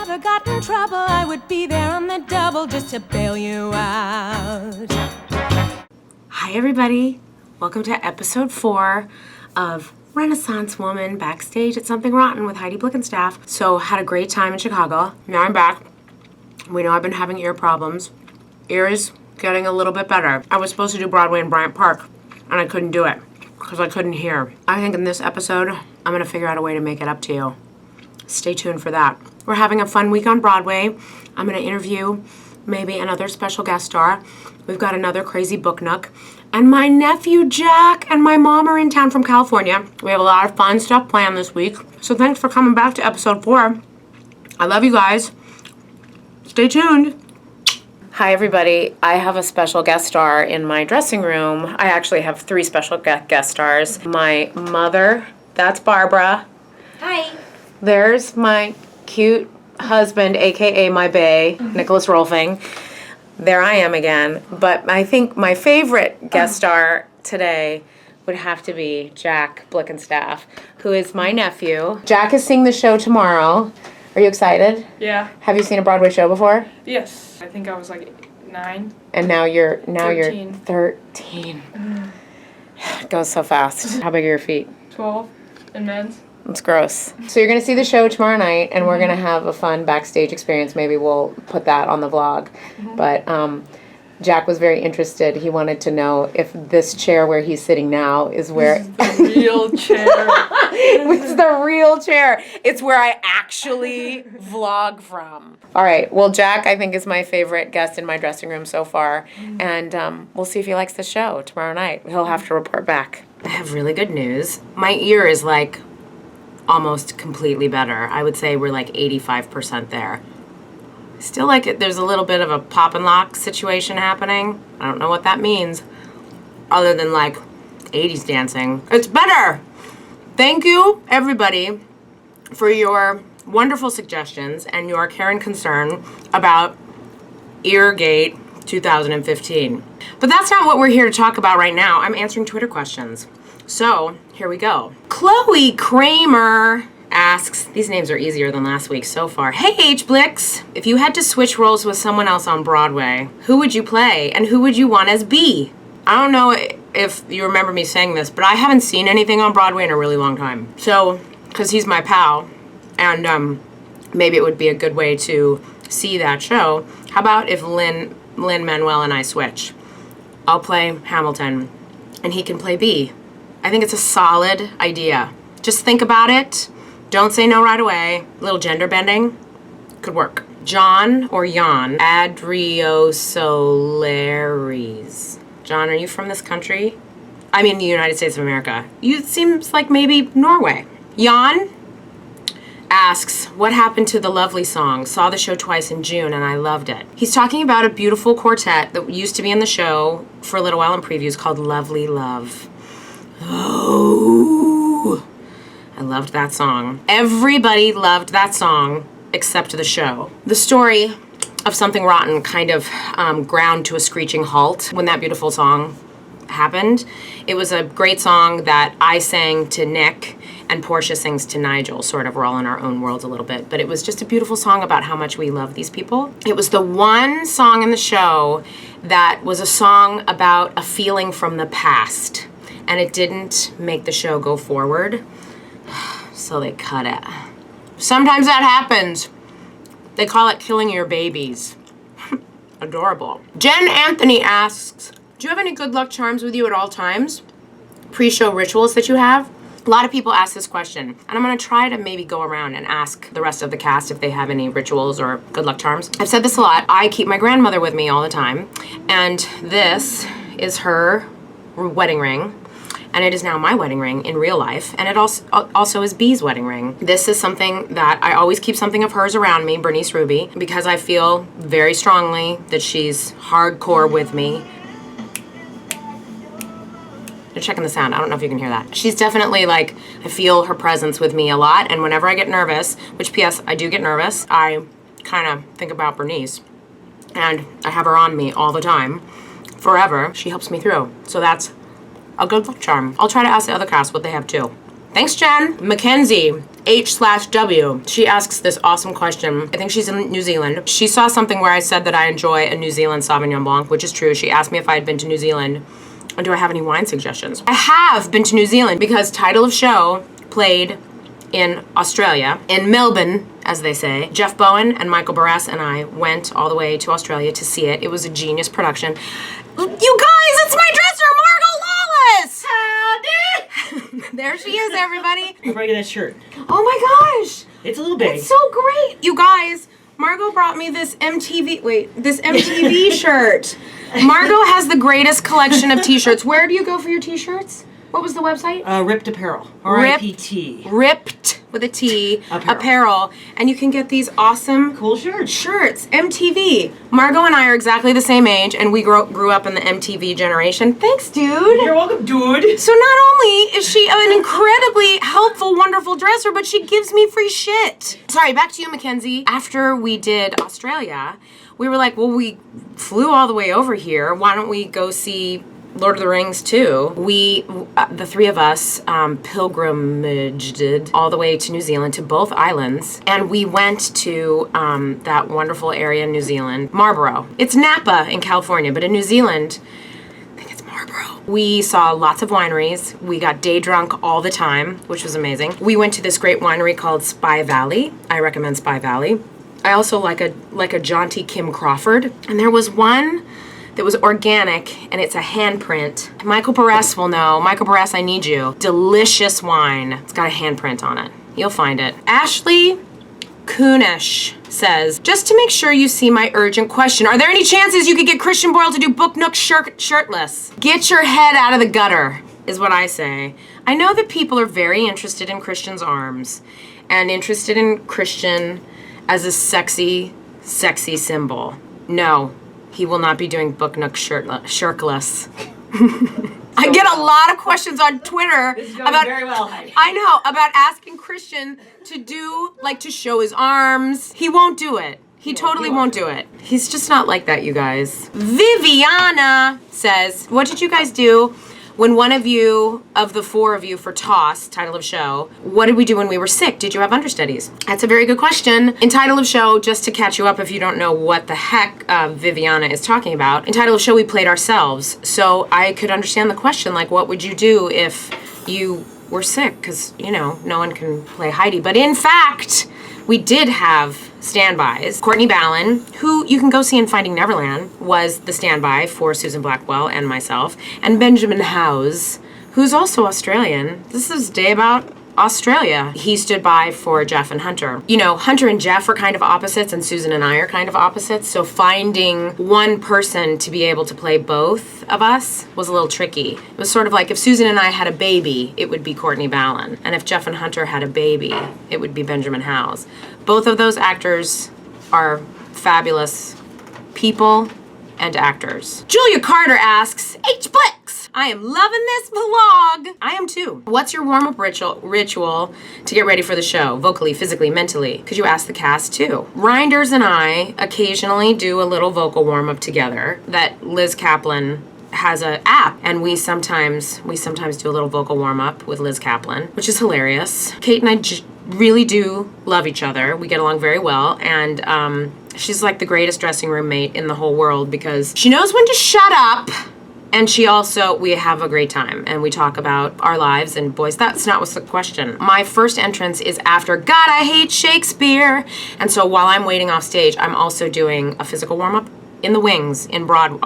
ever got in trouble, I would be there on the double just to bail you out. Hi everybody, welcome to episode 4 of Renaissance Woman Backstage at Something Rotten with Heidi Blickenstaff. So, had a great time in Chicago. Now I'm back. We know I've been having ear problems. Ear is getting a little bit better. I was supposed to do Broadway in Bryant Park, and I couldn't do it because I couldn't hear. I think in this episode, I'm gonna figure out a way to make it up to you. Stay tuned for that. We're having a fun week on Broadway. I'm gonna interview maybe another special guest star. We've got another crazy Booknook. And my nephew Jack and my mom are in town from California. We have a lot of fun stuff planned this week. So thanks for coming back to episode 4. I love you guys. Stay tuned. Hi everybody. I have a special guest star in my dressing room. I actually have 3 special guest stars. My mother, that's Barbara. Hi. There's my cute husband, aka my bae, Nicholas Rolfing. There I am again. But I think my favorite guest star today would have to be Jack Blickenstaff, who is my nephew. Jack is seeing the show tomorrow. Are you excited? Yeah. Have you seen a Broadway show before? Yes. I think I was like 9. And now you're 13. 13. It goes so fast. How big are your feet? 12 in men's. It's gross. So you're going to see the show tomorrow night, and we're going to have a fun backstage experience. Maybe we'll put that on the vlog. But Jack was very interested. He wanted to know if this chair where he's sitting now is where... The real chair. It's the real chair. It's where I actually vlog from. All right. Well, Jack, I think, is my favorite guest in my dressing room so far. And we'll see if he likes the show tomorrow night. He'll have to report back. I have really good news. My ear is like almost completely better. I would say we're like 85% there. Still like it, there's a little bit of a pop and lock situation happening. I don't know what that means other than like 80s dancing. It's better. Thank you everybody for your wonderful suggestions and your care and concern about Eargate 2015. But that's not what we're here to talk about right now. I'm answering Twitter questions. So, here we go. Chloe Kramer asks, these names are easier than last week so far. Hey H Blix, if you had to switch roles with someone else on Broadway, who would you play and who would you want as B? I don't know if you remember me saying this, but I haven't seen anything on Broadway in a really long time. So, because he's my pal, and maybe it would be a good way to see that show. How about if Lin-Manuel and I switch? I'll play Hamilton, and he can play B. I think it's a solid idea. Just think about it. Don't say no right away. A little gender bending could work. John or Jan Adriosolares. John, are you from this country? I mean, the United States of America. You seems like maybe Norway. Jan asks, what happened to the Lovely song? Saw the show twice in June and I loved it. He's talking about a beautiful quartet that used to be in the show for a little while in previews called Lovely Love. Oh, I loved that song. Everybody loved that song except the show. The story of Something Rotten kind of ground to a screeching halt when that beautiful song happened. It was a great song that I sang to Nick and Portia sings to Nigel. Sort of, we're all in our own worlds a little bit, but it was just a beautiful song about how much we love these people. It was the one song in the show that was a song about a feeling from the past. And it didn't make the show go forward, so they cut it. Sometimes that happens. They call it killing your babies. Adorable. Jen Anthony asks, do you have any good luck charms with you at all times? Pre-show rituals that you have? A lot of people ask this question, and I'm gonna try to maybe go around and ask the rest of the cast if they have any rituals or good luck charms. I've said this a lot. I keep my grandmother with me all the time, and this is her wedding ring. And it is now my wedding ring in real life, and it also is Bee's wedding ring. This is something that I always keep something of hers around me, Bernice Ruby, because I feel very strongly that she's hardcore with me. You're checking the sound. I don't know if you can hear that. She's definitely like, I feel her presence with me a lot, and whenever I get nervous, which P.S. I do get nervous, I kind of think about Bernice, and I have her on me all the time, forever. She helps me through, so that's a good luck charm. I'll try to ask the other cast what they have too. Thanks, Jen. Mackenzie, H/W. She asks this awesome question. I think she's in New Zealand. She saw something where I said that I enjoy a New Zealand Sauvignon Blanc, which is true. She asked me if I had been to New Zealand, and do I have any wine suggestions? I have been to New Zealand because Title of Show played in Australia, in Melbourne, as they say. Jeff Bowen and Michael Barras and I went all the way to Australia to see it. It was a genius production. You guys, it's my dresser, Margot Lawless! Howdy! There she is, everybody. Where'd I get that shirt? Oh my gosh! It's a little big. It's so great. You guys, Margot brought me this MTV shirt. Margot has the greatest collection of t-shirts. Where do you go for your t-shirts? What was the website? Ripped Apparel. R-I-P-T. Ripped with a T. Apparel. And you can get these awesome cool shirts. MTV. Margot and I are exactly the same age, and we grew up in the MTV generation. Thanks, dude. You're welcome, dude. So not only is she an incredibly helpful, wonderful dresser, but she gives me free shit. Sorry, back to you, Mackenzie. After we did Australia, we were like, well, we flew all the way over here. Why don't we go see Lord of the Rings too? We, the three of us, pilgrimaged all the way to New Zealand, to both islands, and we went to that wonderful area in New Zealand, Marlborough. It's Napa in California, but in New Zealand, I think it's Marlborough. We saw lots of wineries. We got day drunk all the time, which was amazing. We went to this great winery called Spy Valley. I recommend Spy Valley. I also like a jaunty Kim Crawford, and there was one that was organic, and it's a handprint. Michael Barras will know. Michael Barras, I need you. Delicious wine. It's got a handprint on it. You'll find it. Ashley Kunish says, just to make sure you see my urgent question, are there any chances you could get Christian Boyle to do Booknook shirtless? Get your head out of the gutter, is what I say. I know that people are very interested in Christian's arms and interested in Christian as a sexy, sexy symbol. No. He will not be doing Booknook shirtless. I get a lot of questions on Twitter about very well, Heidi. I know, about asking Christian to do, like, to show his arms. He won't do it. He totally won't do it. He's just not like that, you guys. Viviana says, what did you guys do when one of you, of the four of you for Toss, Title of Show, what did we do when we were sick? Did you have understudies? That's a very good question. In Title of Show, just to catch you up if you don't know what the heck Viviana is talking about, in Title of Show we played ourselves. So I could understand the question, like, what would you do if you were sick? Because, you know, no one can play Heidi. But in fact, we did have standbys. Courtney Ballin, who you can go see in Finding Neverland, was the standby for Susan Blackwell and myself, and Benjamin Howes, who's also Australian. This is Day About Australia. He stood by for Jeff and Hunter. You know, Hunter and Jeff are kind of opposites, and Susan and I are kind of opposites, so finding one person to be able to play both of us was a little tricky. It was sort of like if Susan and I had a baby, it would be Courtney Ballin, and if Jeff and Hunter had a baby, it would be Benjamin Howes. Both of those actors are fabulous people and actors. Julia Carter asks, H. Blix, I am loving this vlog. I am too. What's your warm-up ritual to get ready for the show? Vocally, physically, mentally? Because you asked the cast too. Reinders and I occasionally do a little vocal warm-up together that Liz Kaplan has an app, and we sometimes do a little vocal warm-up with Liz Kaplan, which is hilarious. Kate and I really do love each other. We get along very well, and she's like the greatest dressing room mate in the whole world because she knows when to shut up, and we have a great time, and we talk about our lives, and boys, that's not what's the question. My first entrance is after God, I Hate Shakespeare, and so while I'm waiting off stage, I'm also doing a physical warm-up in the wings on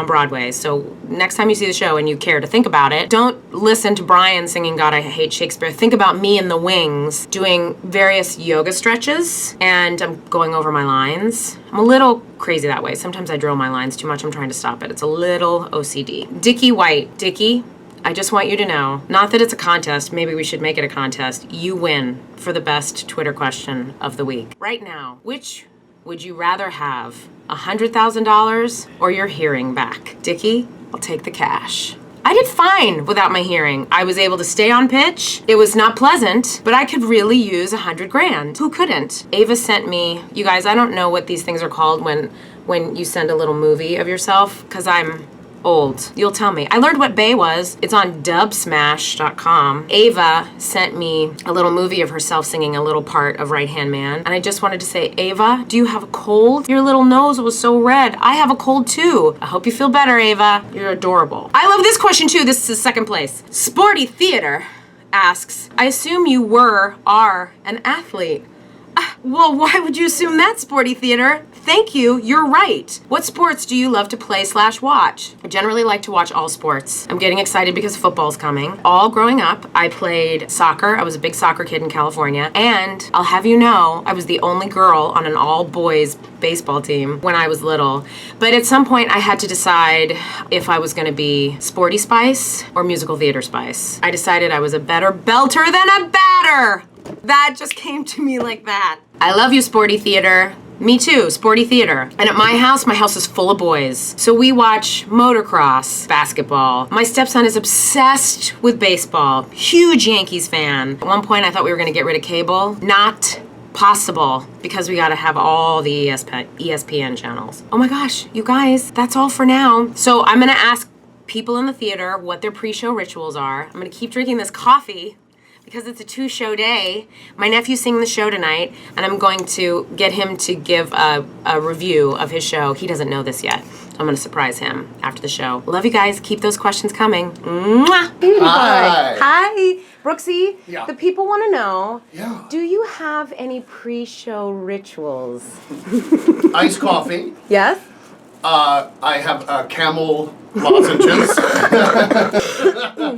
Broadway. So next time you see the show and you care to think about it, don't listen to Brian singing God, I Hate Shakespeare. Think about me in the wings doing various yoga stretches, and I'm going over my lines. I'm a little crazy that way. Sometimes I drill my lines too much. I'm trying to stop it. It's a little OCD. Dickie White. Dickie, I just want you to know, not that it's a contest, maybe we should make it a contest. You win for the best Twitter question of the week. Right now, which would you rather have, $100,000 or your hearing back? Dickie, I'll take the cash. I did fine without my hearing. I was able to stay on pitch. It was not pleasant, but I could really use $100,000. Who couldn't? Ava sent me, you guys, I don't know what these things are called when you send a little movie of yourself, because I'm old? You'll tell me. I learned what Bay was. It's on dubsmash.com. Ava sent me a little movie of herself singing a little part of Right Hand Man. And I just wanted to say, Ava, do you have a cold? Your little nose was so red. I have a cold too. I hope you feel better, Ava. You're adorable. I love this question too. This is second place. Sporty Theater asks, I assume you are an athlete. Well, why would you assume that, Sporty Theater? Thank you, you're right. What sports do you love to play/watch? I generally like to watch all sports. I'm getting excited because football's coming. All growing up, I played soccer. I was a big soccer kid in California. And I'll have you know, I was the only girl on an all-boys baseball team when I was little. But at some point, I had to decide if I was gonna be Sporty Spice or Musical Theater Spice. I decided I was a better belter than a batter. That just came to me like that. I love you, Sporty Theater. Me too, Sporty Theater. And at my house is full of boys. So we watch motocross, basketball. My stepson is obsessed with baseball. Huge Yankees fan. At one point I thought we were gonna get rid of cable. Not possible, because we gotta have all the ESPN channels. Oh my gosh, you guys, that's all for now. So I'm gonna ask people in the theater what their pre-show rituals are. I'm gonna keep drinking this coffee because it's a 2-show day. My nephew's singing the show tonight, and I'm going to get him to give a review of his show. He doesn't know this yet, so I'm gonna surprise him after the show. Love you guys, keep those questions coming. Mwah! Hi. Hi, Brooksy. Yeah. The people wanna know, Yeah. do you have any pre-show rituals? Iced coffee. Yes? I have camel lozenges.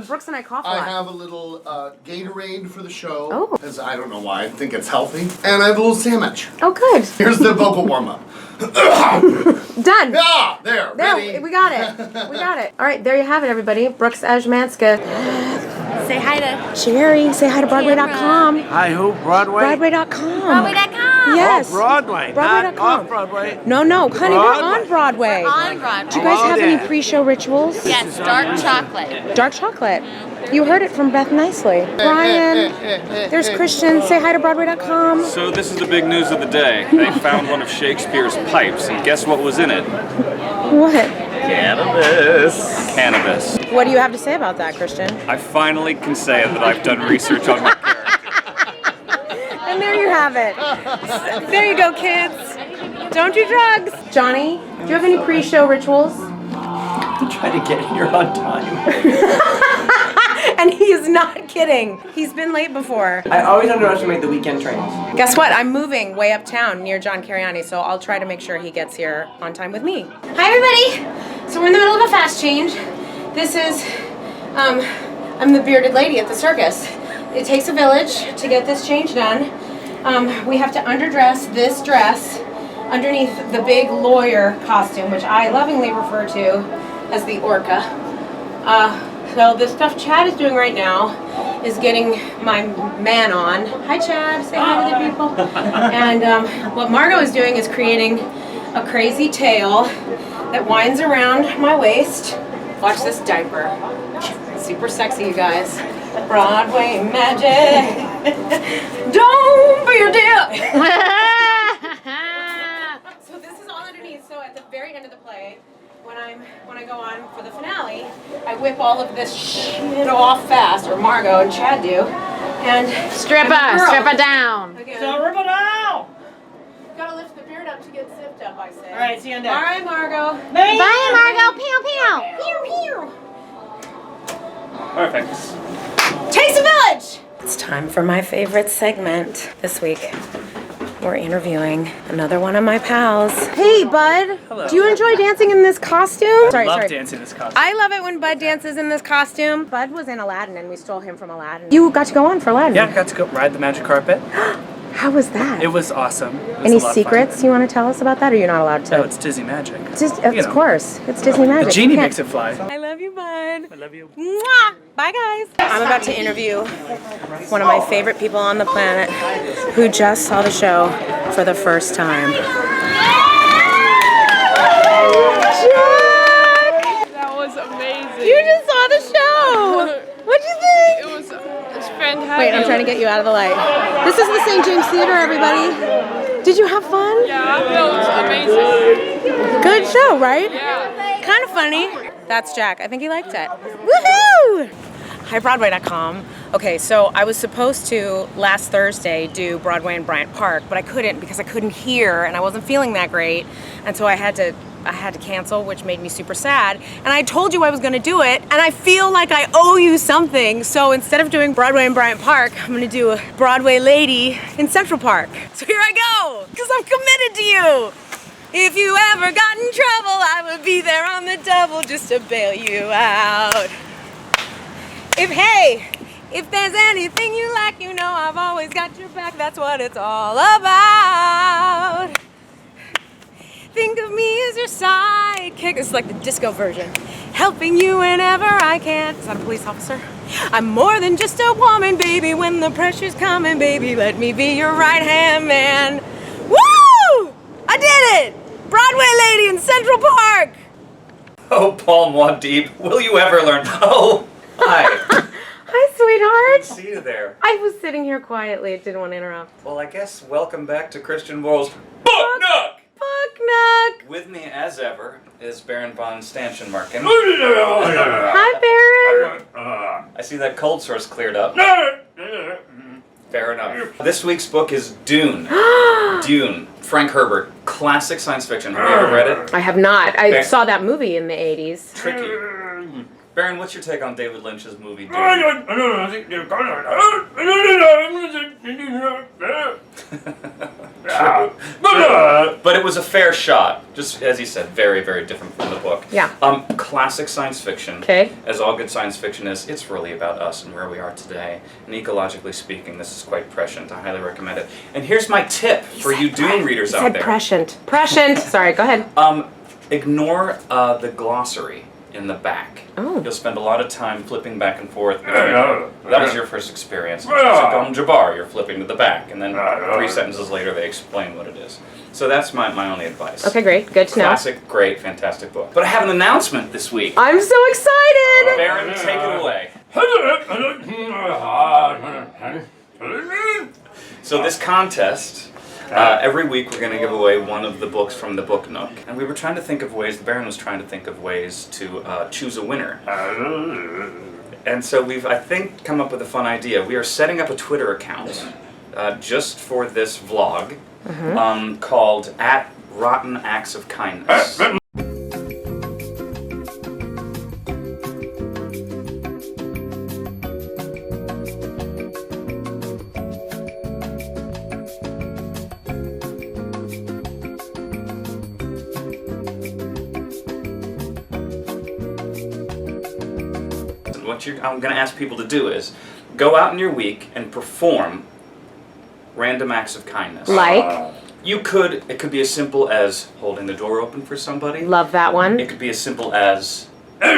Brooks and I cough a I lot. have a little Gatorade for the show. Oh. Because I don't know why. I think it's healthy. And I have a little sandwich. Oh, good. Here's the vocal warm-up. Done. Yeah, there, ready. There, we got it. We got it. All right, there you have it, everybody. Brooks Ajmanska. Say hi to Sherry, say hi to Broadway.com. Hi, who? Broadway? Broadway.com. Broadway.com. Yes. Oh, Broadway. Broadway.com. Not off Broadway. No, honey, we're Broadway. on Broadway. On Broadway. Do you guys Oh, have any yeah. pre-show rituals? Yes, dark chocolate. Dark chocolate. You heard it from Beth Nicely. Brian, there's Christian. Say hi to Broadway.com. So this is the big news of the day. They found one of Shakespeare's pipes, and guess what was in it? What? Cannabis. What do you have to say about that, Christian? I finally can say that I've done research on my character. And there you have it. There you go, kids. Don't do drugs. Johnny, do you have any pre-show rituals? Try to get here on time. And he is not kidding. He's been late before. I always underestimate the weekend trains. Guess what? I'm moving way uptown near John Cariani, so I'll try to make sure he gets here on time with me. Hi, everybody. So we're in the middle of a fast change. This is, I'm the bearded lady at the circus. It takes a village to get this change done. We have to underdress this dress underneath the big lawyer costume, which I lovingly refer to as the orca. So the stuff Chad is doing right now is getting my man on. Hi, Chad. Say hi to the people. And what Margot is doing is creating a crazy tail that winds around my waist. Watch this diaper. Super sexy, you guys. Broadway magic. Don't be a dick. So this is all underneath. So at the very end of the play, when I go on for the finale, I whip all of this shit off fast, or Margot and Chad do, and Strip her down. Again, So rip it out! gotta lift the beard up to get zipped up, I say. All right, see you on deck. All right, Margot. Bye, Margot. Pew, pew. Perfect. Takes a village! It's time for my favorite segment this week. We're interviewing another one of my pals. Hey, Bud. Hello. Do you enjoy dancing in this costume? I love dancing in this costume. I love it when Bud dances in this costume. Bud was in Aladdin, and we stole him from Aladdin. You got to go on for Aladdin. Yeah, I got to go ride the magic carpet. How was that? It was awesome. It was Any a lot of fun. secrets you want to tell us about that, or you're not allowed to? No, it's Disney magic. Of course. It's Disney magic. The genie You can't- makes it fly. I love you, Bud. I love you. Mwah! Bye, guys. I'm about to interview one of my favorite people on the planet who just saw the show for the first time. Jack! That was amazing. You just saw the show! What'd you think? It was fantastic. Wait, I'm trying to get you out of the light. This is the St. James Theater, everybody. Did you have fun? Yeah, that was amazing. Good show, right? Yeah. Kind of funny. That's Jack. I think he liked it. Woohoo! HiBroadway.com. Okay, so I was supposed to last Thursday do Broadway in Bryant Park, but I couldn't because I couldn't hear and I wasn't feeling that great, and so I had to cancel, which made me super sad. And I told you I was gonna do it, and I feel like I owe you something. So instead of doing Broadway in Bryant Park, I'm gonna do a Broadway Lady in Central Park. So here I go, because I'm committed to you. If you ever got in trouble, I would be there on the double just to bail you out. If there's anything you like, you know I've always got your back. That's what it's all about. Think of me as your sidekick. It's like the disco version. Helping you whenever I can. Is that a police officer? I'm more than just a woman, baby. When the pressure's coming, baby, let me be your right-hand man. Woo! I did it! Broadway Lady in Central Park! Oh, Paul Muad'Dib, will you ever learn? Oh, hi. Hi, sweetheart. See you there. I was sitting here quietly. I didn't want to interrupt. Well, I guess welcome back to Christian World's Booknook! Booknook! With me, as ever, is Baron von Stanchienmarken. Hi, Baron. I see that cold source cleared up. Fair enough. This week's book is Dune. Dune. Frank Herbert. Classic science fiction. Have you ever read it? I have not. I saw that movie in the 80s. Tricky. Baron, what's your take on David Lynch's movie Dune? But it was a fair shot. Just as he said, very, very different from the book. Yeah. Classic science fiction. Okay. As all good science fiction is, it's really about us and where we are today. And ecologically speaking, this is quite prescient. I highly recommend it. And here's my tip for you Dune readers out there. Prescient. Prescient. Sorry, go ahead. Ignore the glossary in the back. Oh. You'll spend a lot of time flipping back and forth. That was your first experience. Jabbar, you're flipping to the back, and then 3 sentences later they explain what it is. So that's my only advice. Okay, great. Good to know. Classic, great, fantastic book. But I have an announcement this week. I'm so excited! Baron, take it away. So this contest, every week we're going to give away one of the books from the Booknook. And we were trying to think of ways, the Baron was trying to think of ways to choose a winner. And so we've, I think, come up with a fun idea. We are setting up a Twitter account just for this vlog called @RottenActsOfKindness. What I'm going to ask people to do is go out in your week and perform random acts of kindness. Like? It could be as simple as holding the door open for somebody. Love that one. It could be as simple as I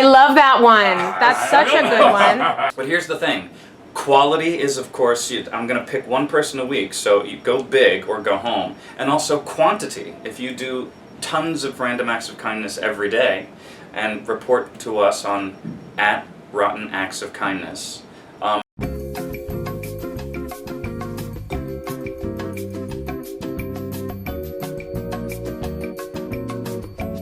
love that one. That's such a good one. But here's the thing. Quality is, of course, I'm going to pick one person a week, so you go big or go home. And also quantity. If you do tons of random acts of kindness every day and report to us on @RottenActsOfKindness.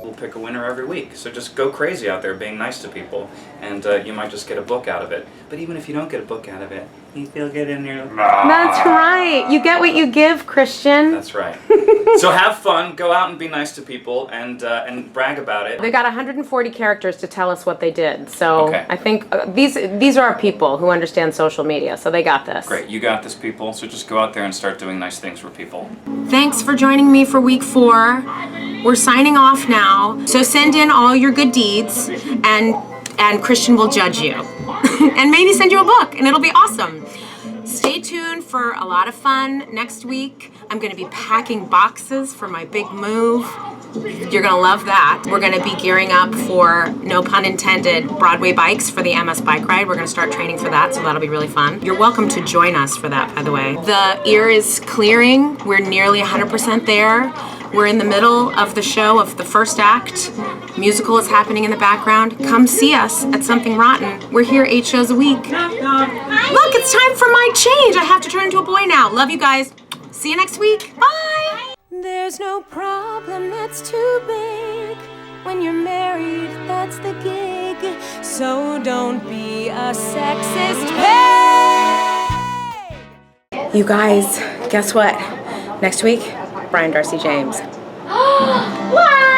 We'll pick a winner every week. So just go crazy out there being nice to people, and you might just get a book out of it. But even if you don't get a book out of it, you feel good in your... That's right. You get what you give, Christian. That's right. So have fun, go out and be nice to people, and brag about it. They got 140 characters to tell us what they did. So Okay. I think these are our people who understand social media, so they got this. Great, you got this, people. So just go out there and start doing nice things for people. Thanks for joining me for week 4. We're signing off now. So send in all your good deeds, and Christian will judge you. And maybe send you a book, and it'll be awesome. Stay tuned for a lot of fun next week. I'm going to be packing boxes for my big move. You're going to love that. We're going to be gearing up for, no pun intended, Broadway bikes for the MS bike ride. We're going to start training for that, so that'll be really fun. You're welcome to join us for that, by the way. The ear is clearing. We're nearly 100% there. We're in the middle of the show of the first act. Musical is happening in the background. Come see us at Something Rotten. We're here 8 shows a week. Look, it's time for my change. I have to turn into a boy now. Love you guys. See you next week. Bye. There's no problem that's too big When you're married, that's the gig. So don't be a sexist pig. You guys, guess what? Next week, Brian Darcy James. What?